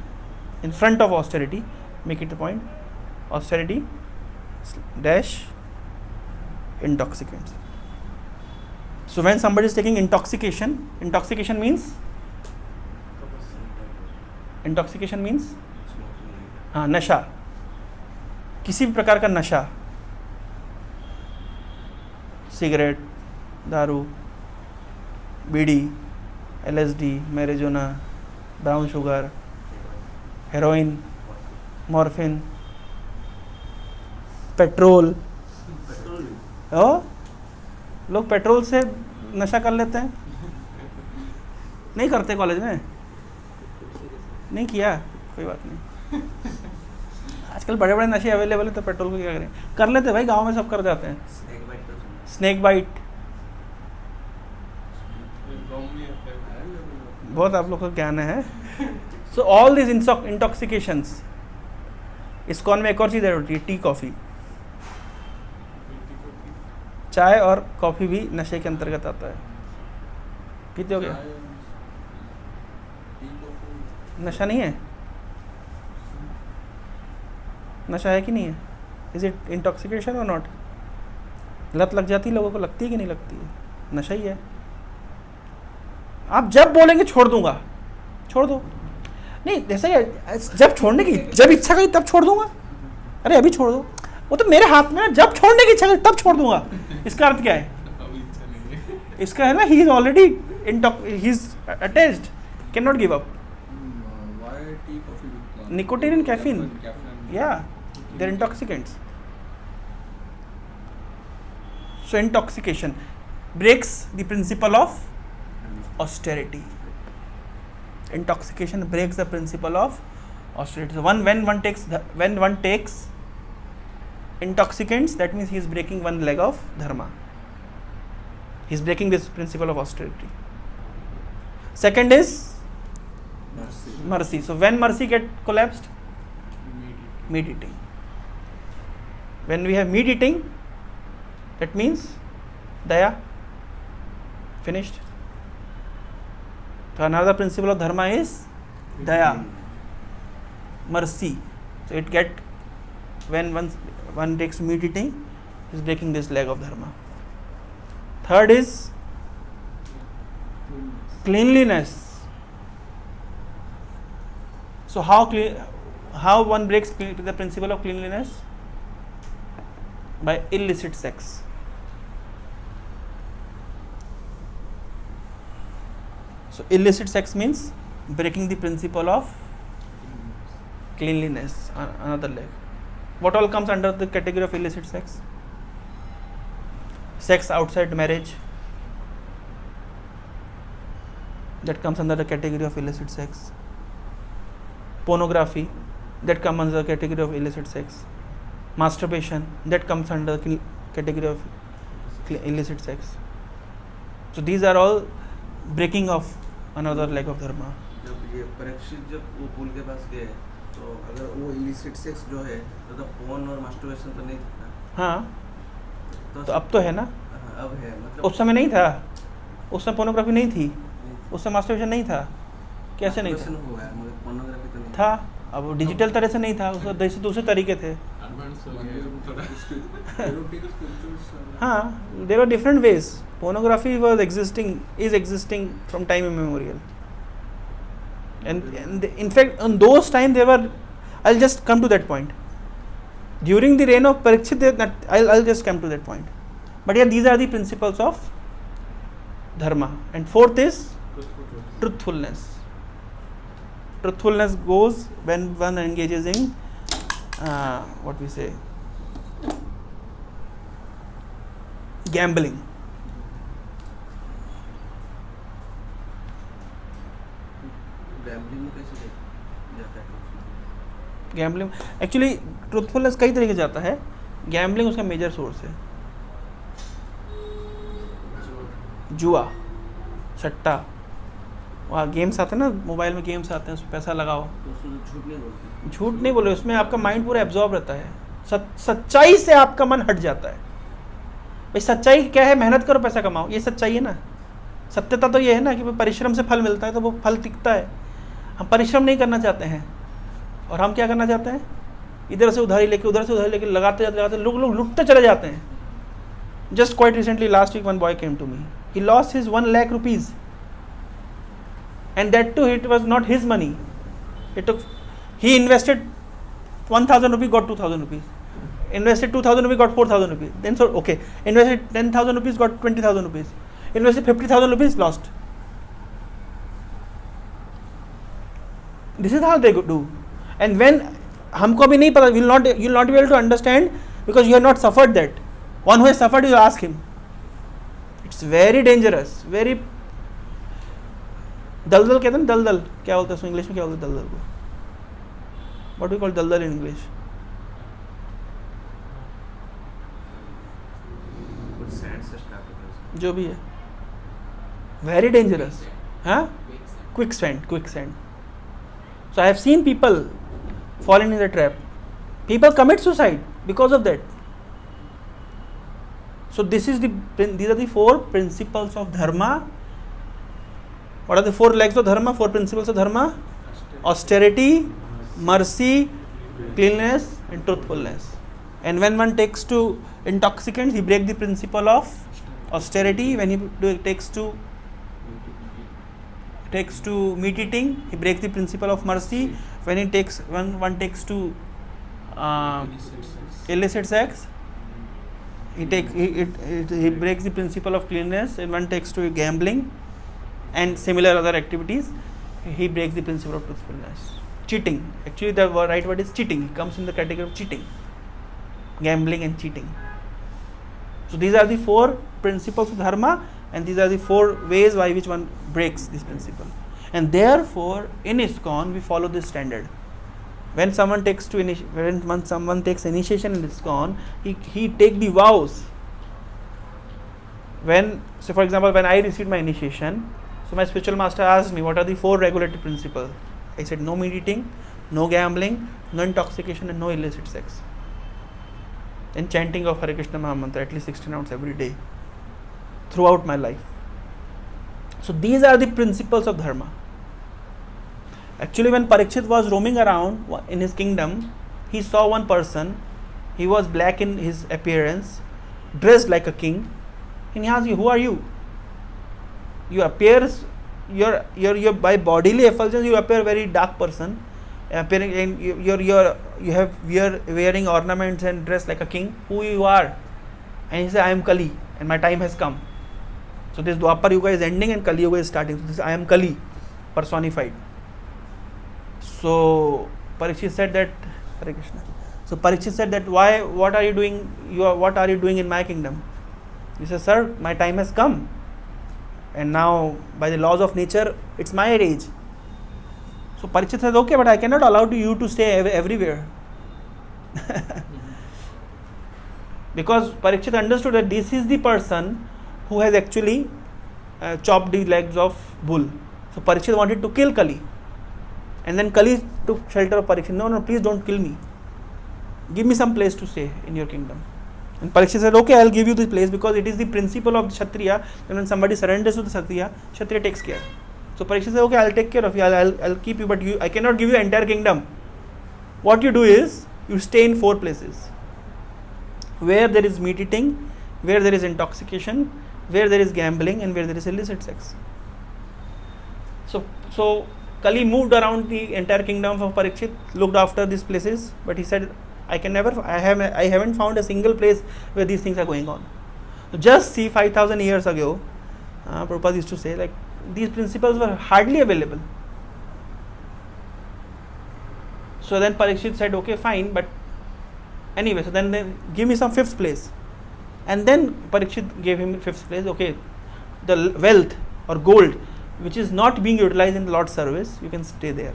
In front of austerity, make it a point. Austerity dash intoxicants. So when somebody is taking intoxication means हाँ नशा, किसी भी प्रकार का नशा, cigarette, दारू, bidi, LSD, marijuana, brown sugar, heroin, morphine, petrol. लोग petrol से नशा कर लेते हैं, नहीं करते कॉलेज में, नहीं किया, कोई बात नहीं. आजकल बड़े बड़े नशे अवेलेबल है तो पेट्रोल को क्या करें, कर लेते भाई, गांव में सब कर जाते हैं. स्नेक बाइट बहुत आप लोग को ज्ञान है. So all this intoxications. ISKCON में एक और चीज़ ऐड होती है, टी कॉफ़ी. चाय और कॉफ़ी भी नशे के अंतर्गत आता है. पीते हो क्या? नशा नहीं है? नशा है कि नहीं है? इज इट इंटॉक्सिकेशन और नॉट? लत लग जाती है लोगों को, लगती है कि नहीं लगती है? नशा ही है. आप जब बोलेंगे छोड़ दूंगा, छोड़ दो. नहीं जैसे जब छोड़ने की जब इच्छा करी तब छोड़ दूंगा. अरे अभी छोड़ दो, वो तो मेरे हाथ में है. जब छोड़ने की इच्छा करी तब छोड़ दूंगा. इसका अर्थ क्या है? इसका है ना, he is already he is attached, can not give up. Nicotine and caffeine, या they are intoxicants. So intoxication breaks the principle of austerity. Intoxication breaks the principle of austerity. So when one takes intoxicants, that means he is breaking one leg of dharma. He is breaking this principle of austerity. Second is mercy. So when mercy get collapsed? Meat eating. When we have meat eating, that means daya finished. So another principle of dharma is daya, mercy. So it get, when one takes meat eating, is breaking this leg of dharma. Third is cleanliness. So how one breaks the principle of cleanliness? By illicit sex. So illicit sex means breaking the principle of cleanliness. Another leg. What all comes under the category of illicit sex? Sex outside marriage. That comes under the category of illicit sex. Pornography. That comes under the category of illicit sex. Masturbation. That comes under the category of illicit sex. So these are all breaking of another leg of dharma. जब ये परीक्षित जब वो पुल के पास गए तो अगर वो illicit sex जो है तो पोर्न और मास्टरबेशन तो नहीं था। हाँ, तो अब तो है ना। हाँ, अब है मतलब उस समय नहीं था, उस समय पोर्नोग्राफी नहीं थी, उस समय मास्टरबेशन नहीं था। कैसे नहीं था? masturbation हुआ है मगर पोर्नोग्राफी तो नहीं था। अब डिजिटल तरह से नहीं था, उसका दूसरे तरीके थे। हाँ, there were different ways. Pornography was is existing from time immemorial. And in fact, on those times there were. I'll just come to that point. During the reign of Parikshit, I'll just come to that point. But yeah, these are the principles of dharma. And fourth is truthfulness. Truthfulness goes when one engages in what we say, gambling. Gambling में कैसे जाता है? Gambling actually truthfulness कई तरीके से जाता है। Gambling उसका मेजर सोर्स है। जुआ, सट्टा, वहाँ गेम्स आते हैं ना, मोबाइल में गेम्स आते हैं, उसमें पैसा लगाओ। तो उसमें झूठ नहीं बोलते। झूठ नहीं बोले, उसमें आपका माइंड पूरा एब्जॉर्ब रहता है। सच्चाई से आपका मन हट जाता है। भाई सच्चाई क्या है? मेहनत करो, पैसा कमाओ, ये सच्चाई है ना। सत्यता तो ये है ना कि परिश्रम से फल मिलता है, तो वो फल टिकता है। हम परिश्रम नहीं करना चाहते हैं, और हम क्या करना चाहते हैं? इधर से उधारी लेके, उधर से उधारी लेके, लगाते जाते लोग लुटते चले जाते हैं। Just quite recently last week one boy came to me, he lost his 1 lakh rupees, and that too it was not his money. He invested 1000 rupees, got 2000 rupees. Invested 2000 rupees, got 4000 rupees. Then so okay, invested 10,000 rupees, got 20,000 rupees. Invested 50,000 rupees, lost. This is how they do. And when हमको भी नहीं पता, you'll not be able to understand because you have not suffered that. One who has suffered, you ask him. It's very dangerous. Very दलदल कहते हैं, दलदल क्या बोलते हैं इंग्लिश में? क्या बोलते हैं दलदल को? What do you call दलदल in English? कुछ सैंड से स्टार्ट होता है। जो भी है, very dangerous. हाँ, quicksand. So I have seen people falling in the trap. People commit suicide because of that. So these are the 4 principles of dharma. What are the 4 legs of dharma? 4 principles of dharma: austerity, mercy, cleanliness, and truthfulness. And when one takes to intoxicants, he breaks the principle of austerity. When he takes to meat eating, he breaks the principle of mercy. When one takes to illicit sex, he breaks the principle of cleanliness. And one takes to gambling and similar other activities, he breaks the principle of truthfulness. Cheating, actually the right word is cheating. It comes in the category of cheating, gambling and cheating. So these are the 4 principles of dharma, and these are the 4 ways by which one breaks this principle. And therefore in ISKCON we follow this standard. When someone takes initiation in ISKCON, he take the vows. So for example, when I received my initiation, so my spiritual master asked me, what are the 4 regulatory principles? I said, no meat eating, no gambling, no intoxication, and no illicit sex. And chanting of Hare Krishna Mahamantra at least 16 rounds every day throughout my life. So these are the principles of dharma. Actually, when Parikshit was roaming around in his kingdom, he saw one person. He was black in his appearance, dressed like a king, and he asked, who are you? You appear, you're by bodily effulgence, you appear very dark person, appearing in you have wearing ornaments and dress like a king, who you are? And he said, I am Kali and my time has come. So this Dwapar Yuga is ending and Kali Yuga is starting. So this I am Kali personified. So Parikshit said that, Hare Krishna. So Parikshit said that, what are you doing? What are you doing in my kingdom? He says, sir, my time has come. And now by the laws of nature, it's my age. So Parikshit said, okay, but I cannot allow you to stay everywhere. Because Parikshit understood that this is the person who has actually chopped the legs of bull. So Parikshit wanted to kill Kali. And then Kali took shelter of Parikshit. No, please don't kill me. Give me some place to stay in your kingdom. And Parikshit said, okay, I'll give you this place, because it is the principle of the Kshatriya. And when somebody surrenders to the Kshatriya, Kshatriya takes care. So Parikshit said, okay, I'll take care of you. I'll keep you, but I cannot give you entire kingdom. What you do is, you stay in 4 places. Where there is meat eating, where there is intoxication, where there is gambling, and where there is illicit sex. So Kali moved around the entire kingdom of Parikshit, looked after these places, but he said, I haven't found a single place where these things are going on. So just see, 5,000 years ago, Prabhupada used to say, like, these principles were hardly available. So then Parikshit said, okay, fine, but anyway, so then give me some 5th place. And then Parikshit gave him 5th place. Okay, the wealth or gold which is not being utilized in the Lord's service, you can stay there.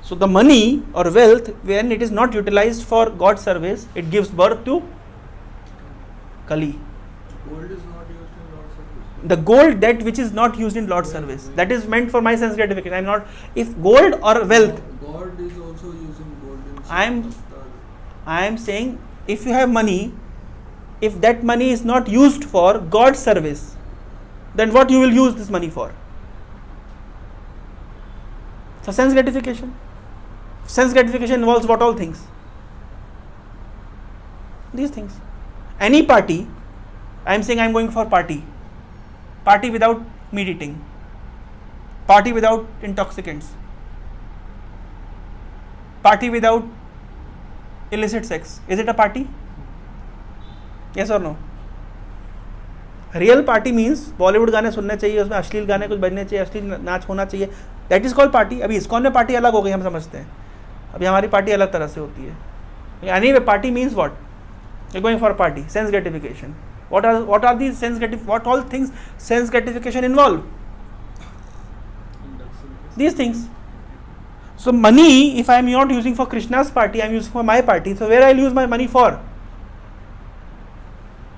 So the money or wealth, when it is not utilized for God's service, it gives birth to Kali. Gold is not used in Lord's service. The gold, that which is not used in Lord's service, that is meant for my sense gratification. I am not, if gold or wealth, God is also using gold in I am saying, if you have money, if that money is not used for God's service, then what you will use this money for? For sense gratification. Sense gratification involves what all things? These things. Any party, I am saying I am going for party. Party without meat eating. Party without intoxicants. Party without illicit sex. Is it a party? Yes or no? Real party means Bollywood गाने सुनने चाहिए, उसमें अश्लील गाने कुछ बजने चाहिए, अश्लील नाच होना चाहिए, दैट इज कॉल्ड पार्टी. अभी इस्कॉन में पार्टी अलग हो गई, हम समझते हैं. अभी हमारी पार्टी अलग तरह से होती है. Anyway party means what? You going for party, sense gratification. what are these what all things sense gratification involve? These things. So money, if I am not using for Krishna's party, I am using for my party. So where I will use my money for?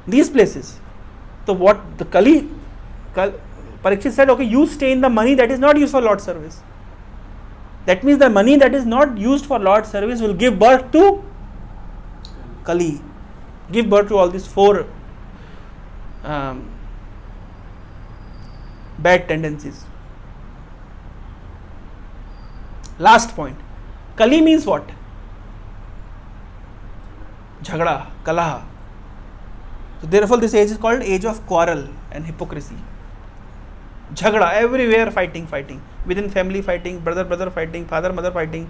These places. So what the Parikshit said, okay, you stay in the money that is not used for Lord's service. That means the money that is not used for Lord's service will give birth to Kali, give birth to all these 4 bad tendencies. Last point. Kali means what? Jhagda, Kalaha. So therefore this age is called age of quarrel and hypocrisy. Jhagda, everywhere fighting. Within family fighting, brother fighting, father mother fighting,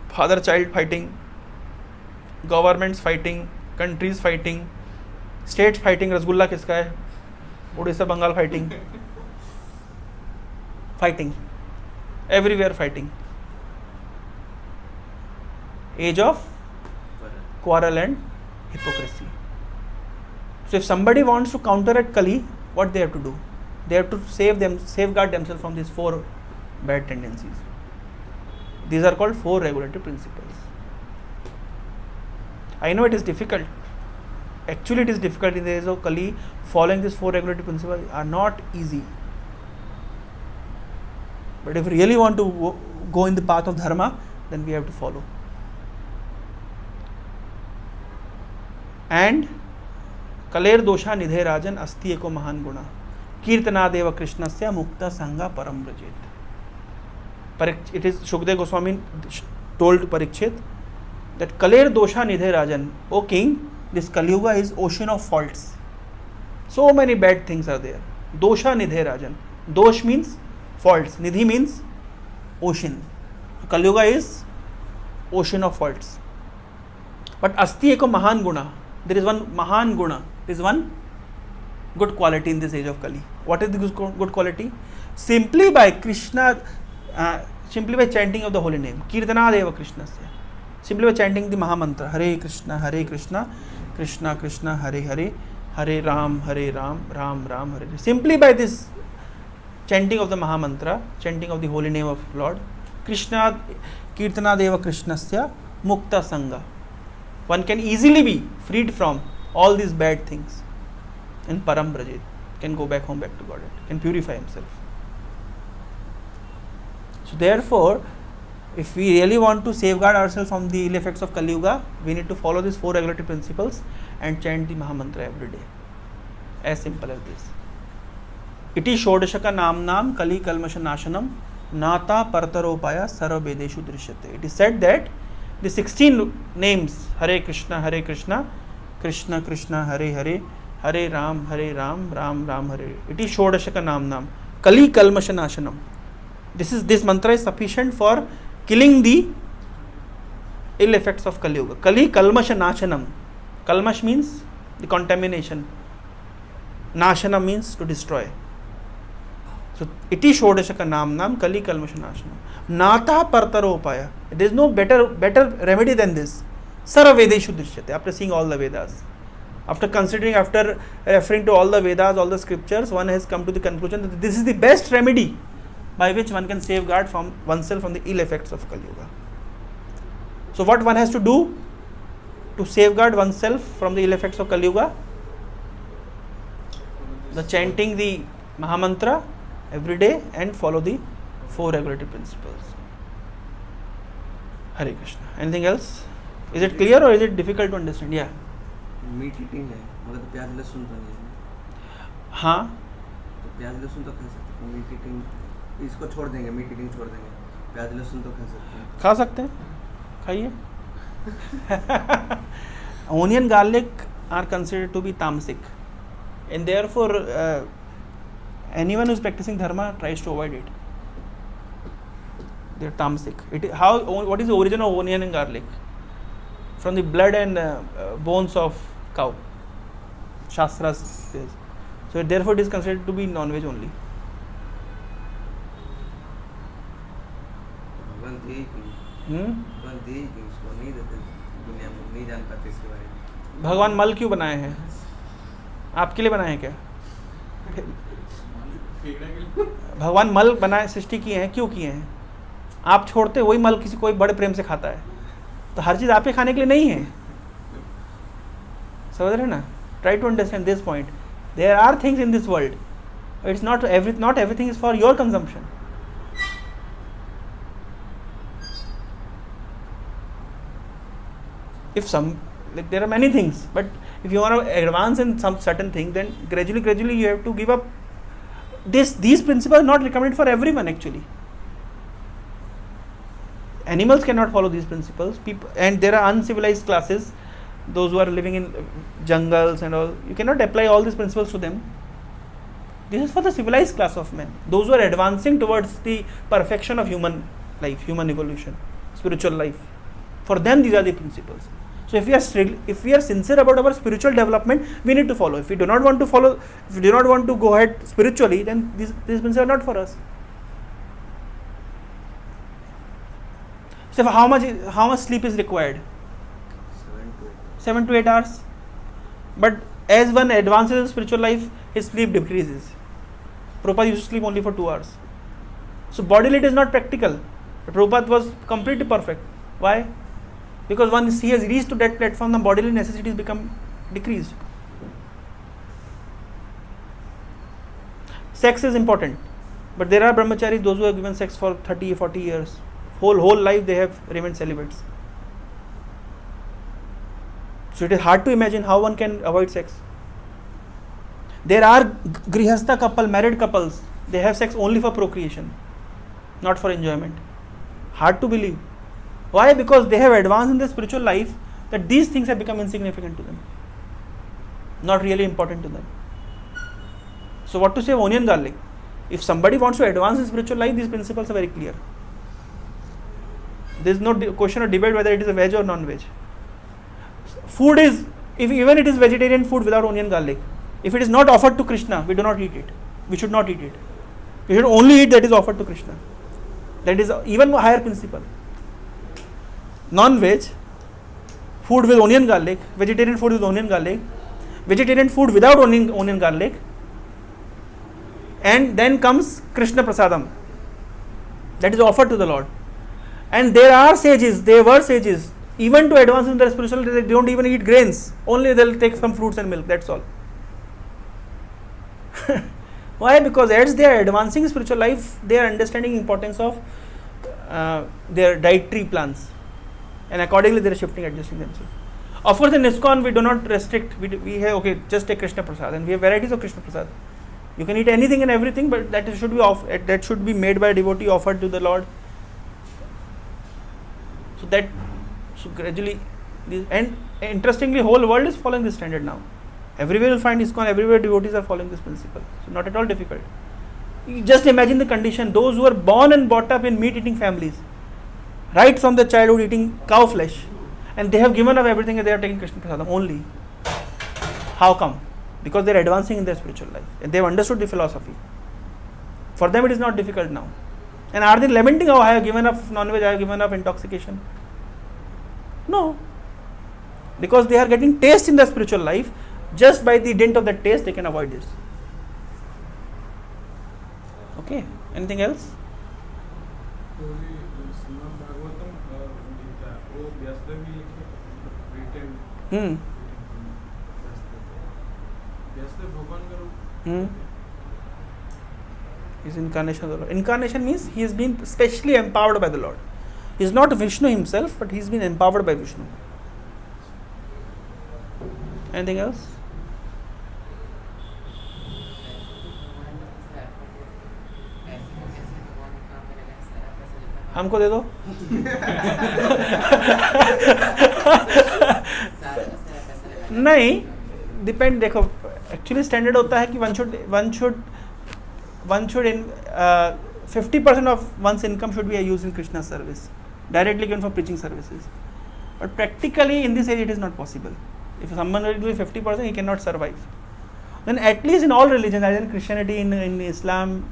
father child fighting, governments fighting, countries fighting, states fighting. Rasgulla kiska hai? Odisha, Bengal fighting. Everywhere fighting. Age of quarrel and hypocrisy. So if somebody wants to counteract Kali, what they have to do? They have to safeguard themselves from these 4 bad tendencies. These are called 4 regulative principles. I know it is difficult. Actually it is difficult in the days of Kali. Following these 4 regulative principles are not easy. But if we really want to go in the path of dharma, then we have to follow. And Kaler dosha nidhe rajan asti eko mahan guna kirtana deva krishnasya mukta sangha param brajet. It is Shukdev Goswami told Parikshit that Kaler dosha nidhe rajan, O king, this Kali Yuga is ocean of faults. So many bad things are there. Dosha nidhe rajan. Dosh means faults. Nidhi means ocean. Kali-yuga is ocean of faults. But asti eko mahan guna. There is one mahan guna. There is one good quality in this age of Kali. What is the good quality? Simply by chanting of the holy name. Kirtana deva Krishnasya. Simply by chanting the Mahamantra. Hare Krishna, Krishna Krishna, Hare Hare, Hare Ram, Ram Ram, Hare Hare. Simply by this chanting of the Mahamantra, chanting of the holy name of Lord, Krishna, Kirtana deva Krishnasya, Mukta Sangha. One can easily be freed from all these bad things. In Param Brajit, can go back home, back to Godhead, can purify himself. So therefore, if we really want to safeguard ourselves from the ill effects of Kali Yuga, we need to follow these 4 regulatory principles and chant the Mahamantra every day. As simple as this. Iti Shodashaka Namnam Kali Kalmasha Nashanam Nata Partaropaya Sarva Vedeshu Drishyate. It is said that the 16 names, Hare Krishna, Krishna Krishna, Hare Hare, Hare Ram, Ram Ram, Hare. It is Shodashaka Namnam Kali Kalmasha Nashanam. This mantra is sufficient for killing the ill effects of Kali Yuga. Kali Kalmasha Nashanam. Kalmash means the contamination. Nashanam means to destroy. So, iti shodashaka namnam Kali Kalmasha Nashanam. Nata Partaropaya. There is no better remedy than this. Sarva Vedeshu Drishyate. After seeing all the Vedas, after referring to all the Vedas, all the scriptures, one has come to the conclusion that this is the best remedy by which one can safeguard from oneself from the ill effects of Kali Yuga. So what one has to do to safeguard oneself from the ill effects of Kali Yuga? The chanting the Mahamantra every day and follow the 4 regulatory principles. Hare Krishna. Anything else? Is it clear or is it difficult to understand? Yeah. Meat eating है, मतलब प्याज लहसुन तो नहीं है. हाँ. तो प्याज लहसुन तो खा सकते हैं. मीट ईटिंग इसको छोड़ देंगे, मीट ईटिंग छोड़ देंगे, प्याज लहसुन तो खा सकते हैं. खाइए. Onion, garlic are considered to be tamasic, and therefore anyone who is practicing dharma tries to avoid it. They are tamasic. What is the origin of onion and garlic? From the blood and bones of cow. Shastras says. So therefore it is considered to be non-veg only. भगवान मल क्यों बनाए हैं? आपके लिए बनाए हैं क्या? भगवान मल बनाए, सृष्टि किए हैं, क्यों किए हैं? आप छोड़ते वही मल कोई बड़े प्रेम से खाता है, तो हर चीज आपके खाने के लिए नहीं है. समझ रहे ना? Try to understand this point. There are things in this world, it's not everything is for your consumption. If there are many things, but if you want to advance in some certain thing, then gradually you have to give up. These principles are not recommended for everyone actually. Animals cannot follow these principles. And there are uncivilized classes, those who are living in jungles and all. You cannot apply all these principles to them. This is for the civilized class of men, those who are advancing towards the perfection of human life, human evolution, spiritual life. For them, these are the principles. So if we are sincere about our spiritual development, we need to follow. If we do not want to follow, if we do not want to go ahead spiritually, then these principles are not for us. So how much sleep is required? 7 to 8 hours. But as one advances in spiritual life, his sleep decreases. Prabhupada used to sleep only for 2 hours. So bodily it is not practical. But Prabhupada was completely perfect. Why? Because once he has reached to that platform, the bodily necessities become decreased. Sex is important, but there are brahmacharis, those who have given sex for 30, 40 years. Whole life they have remained celibates. So it is hard to imagine how one can avoid sex. There are grihastha couple, married couples, they have sex only for procreation, not for enjoyment. Hard to believe. Why? Because they have advanced in their spiritual life that these things have become insignificant to them, not really important to them. So what to say of onion, garlic? If somebody wants to advance in spiritual life, these principles are very clear. There is no question or debate whether it is a veg or non-veg. Food is, if even it is vegetarian food without onion garlic, if it is not offered to Krishna, we do not eat it. We should not eat it. We should only eat that is offered to Krishna. That is even higher principle. Non-veg food with onion garlic, vegetarian food with onion garlic, vegetarian food without onion garlic, and then comes Krishna Prasadam. That is offered to the Lord. And there are sages, there were sages, even to advance in their spirituality, they don't even eat grains, only they'll take some fruits and milk, that's all. Why? Because as they are advancing spiritual life, they are understanding importance of their dietary plans, and accordingly they are shifting, adjusting themselves. Of course, in ISKCON we do not restrict. We have, okay, just take Krishna Prasad, and we have varieties of Krishna Prasad. You can eat anything and everything, but that should be made by a devotee, offered to the Lord. So gradually, and interestingly, whole world is following this standard now. Everywhere you'll find ISKCON, everywhere devotees are following this principle. So not at all difficult. You just imagine the condition, those who are born and brought up in meat-eating families, right from the childhood eating cow flesh, and they have given up everything and they are taking Krishna Prasadam only. How come? Because they are advancing in their spiritual life and they have understood the philosophy. For them it is not difficult now. And are they lamenting, oh, I have given up non-veg, I have given up intoxication? No. Because they are getting taste in their spiritual life. Just by the dint of that taste, they can avoid this. Okay. Anything else? Is incarnation of the Lord. Incarnation means he has been specially empowered by the Lord. He is not Vishnu himself, but he has been empowered by Vishnu. Anything else? हमको दे दो. नहीं, depend. देखो, actually standard होता है कि one should in 50% of one's income should be used in Krishna's service, directly given for preaching services. But practically in this age it is not possible. If someone will do 50%, he cannot survive. Then at least in all religions, either in Christianity, in Islam,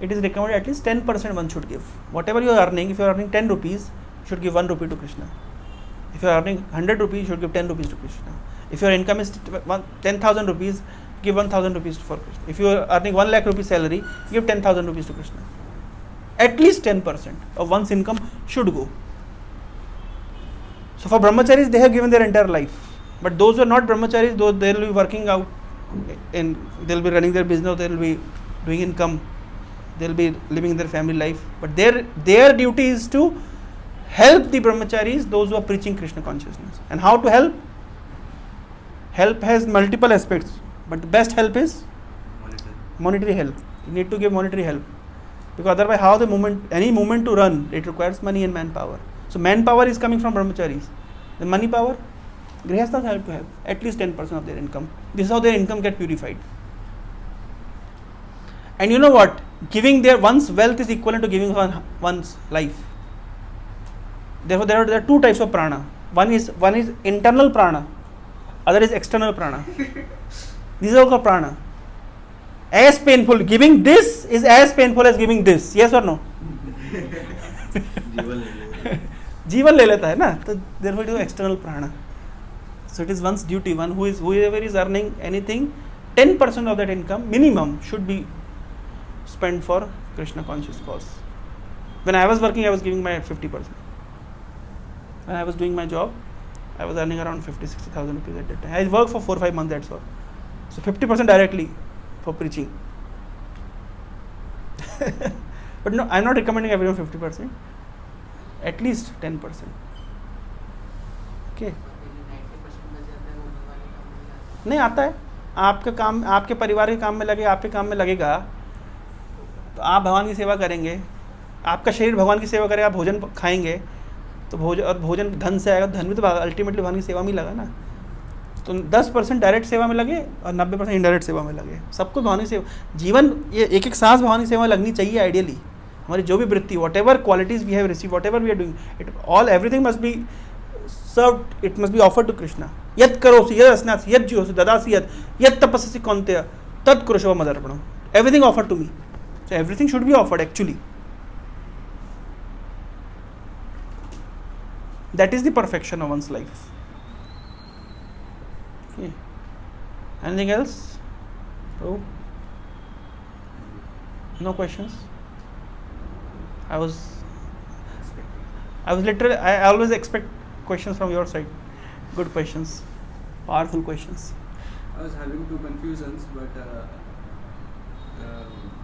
it is recommended at least 10% one should give. Whatever you are earning, if you are earning 10 rupees, you should give 1 rupee to Krishna. If you are earning 100 rupees, you should give 10 rupees to Krishna. If your income is 10,000 rupees, give 1,000 rupees for Krishna. If you are earning 1 lakh rupees salary, give 10,000 rupees to Krishna. At least 10% of one's income should go. So for brahmacharis, they have given their entire life. But those who are not brahmacharis, those they will be working out, and they will be running their business, they will be doing income, they will be living their family life. But their duty is to help the brahmacharis, those who are preaching Krishna consciousness. And how to help? Help has multiple aspects, but the best help is monetary help. You need to give monetary help, because otherwise how any movement to run, it requires money and manpower. So manpower is coming from brahmacharis. The money power, grihasthas have to help at least 10% of their income. This is how their income get purified. And you know what? Giving one's wealth is equivalent to giving one's life. Therefore, there are two types of prana. One is internal prana, other is external prana. These are called prana. As painful, giving this is as painful as giving this. Yes or no? जीवन ले लेता है ना, तो therefore it is external prana. So it is one's duty. Whoever is earning anything, 10% of that income minimum should be spent for Krishna conscious cause. When I was working, I was giving my 50%. When I was doing my job, I was earning around 50,000-60,000 rupees at that time. I worked for 4-5 months, that's all. So 50% directly for preaching. But no, I'm not recommending everyone 50%. At least 10%. Okay. नहीं आता है. आपके काम, आपके परिवार के काम में लगे, आपके काम में लगेगा, तो आप भगवान की सेवा करेंगे. आपका शरीर भगवान की सेवा करेगा, भोजन खाएंगे, तो भोजन धन से आएगा. धन भी तो अल्टीमेटली भगवान की सेवा में लगा ना. तो 10% डायरेक्ट सेवा में लगे और 90% इनडायरेक्ट सेवा में लगे. सबको भगवान की सेवा, जीवन ये एक सांस भगवान की सेवा में लगनी चाहिए आइडियली. हमारी जो भी वृत्ति, whatever qualities we have receive, whatever we are doing, it all everything must be served, it must be offered to Krishna. यत् करोसि यत् अस्नासि यत् जीवसि ददासि यत् तपस्सि कौन्तेय तत् कुरुष्व मदर्पणम्. Everything offered to me. So everything should be offered actually. That is the perfection of one's life. Okay. Anything else? Oh. No questions? I always expect questions from your side. Good questions. Powerful questions. I was having two confusions, but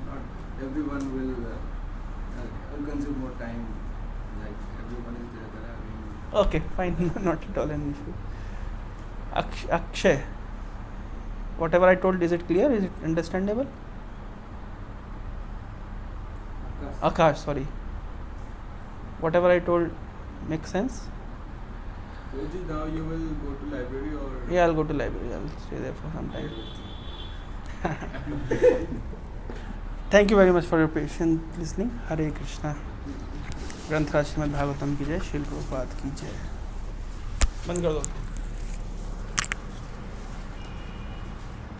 not everyone will consume more time. Like everyone is there, they're having. Okay, fine. Not at all an issue. Akshay, whatever I told, is it clear? Is it understandable? Akash, sorry. Whatever I told makes sense? Roji, now you will go to library or? Yeah, I'll go to library. I'll stay there for some time. Thank you very much for your patient listening. Hare Krishna. ग्रंथराज Shrimad Bhagavatam की जय. श्रील प्रभुपाद की जय. बंद कर दो.